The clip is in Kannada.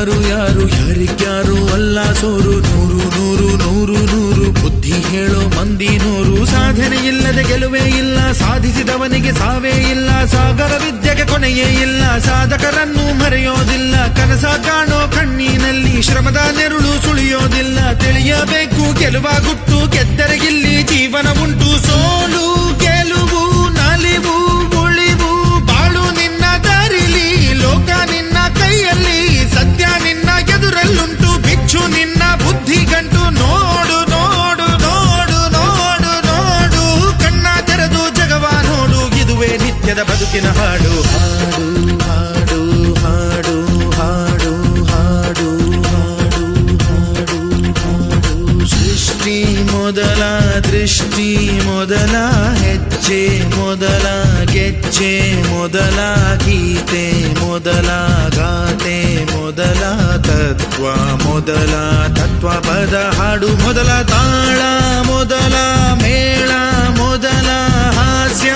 ಯಾರು ಯಾರು ಯಾರಿಗ್ಯಾರು ಅಲ್ಲ ಸೋರು, ನೂರು ನೂರು ನೂರು ನೂರು ಬುದ್ಧಿ ಹೇಳೋ ಮಂದಿ ನೂರು. ಸಾಧನೆ ಇಲ್ಲದೆ ಗೆಲುವೇ ಇಲ್ಲ, ಸಾಧಿಸಿದವನಿಗೆ ಸಾವೇ ಇಲ್ಲ, ಸಾಗರ ವಿದ್ಯೆಗೆ ಕೊನೆಯೇ ಇಲ್ಲ, ಸಾಧಕರನ್ನು ಮರೆಯೋದಿಲ್ಲ. ಕನಸ ಕಾಣೋ ಕಣ್ಣಿನಲ್ಲಿ ಶ್ರಮದ ನೆರುಳು ಸುಳಿಯೋದಿಲ್ಲ, ತಿಳಿಯಬೇಕು ಗೆಲುವ ಗುಟ್ಟು, ಗೆದ್ದರೆ ಇಲ್ಲಿ ಜೀವನ ಉಂಟು. ಸೋಲು ಗೆಲುವು ನಲಿವು ಉಳಿವು ಬಾಳು ನಿನ್ನ ದಾರಿಲಿ, ಲೋಕ ನಿನ್ನ ಕೈಯಲ್ಲಿ, ಸತ್ಯ ನಿನ್ನ ಎದುರಲ್ಲುಂಟು, ಭಿಕ್ಷು ನಿನ್ನ ಬುದ್ಧಿ ಗಂಟು. ನೋಡು ನೋಡು ನೋಡು ನೋಡು ನೋಡು, ಕಣ್ಣ ತೆರೆದು ಜಗವ ನೋಡು, ಇದುವೇ ನಿತ್ಯದ ಬದುಕಿನ ಹಾಡು. ಹಾಡು ಹಾಡು ಹಾಡು ಹಾಡು ಹಾಡು ಹಾಡು ಹಾಡು. ಸೃಷ್ಟಿ ಮೊದಲ ದೃಷ್ಟಿ ಮೊದಲ ಹೆಜ್ಜೆ ಮೊದಲ ಗೆಜ್ಜೆ ಮೊದಲ ಗೀತೆ ಮೊದಲ ಗಾತೆ ಮೊದಲ ತತ್ವ ಮೊದಲ ತತ್ವ ಪದ ಹಾಡು ಮೊದಲ ತಾಳ ಮೊದಲ ಮೇಳ ಮೊದಲ ಹಾಸ್ಯ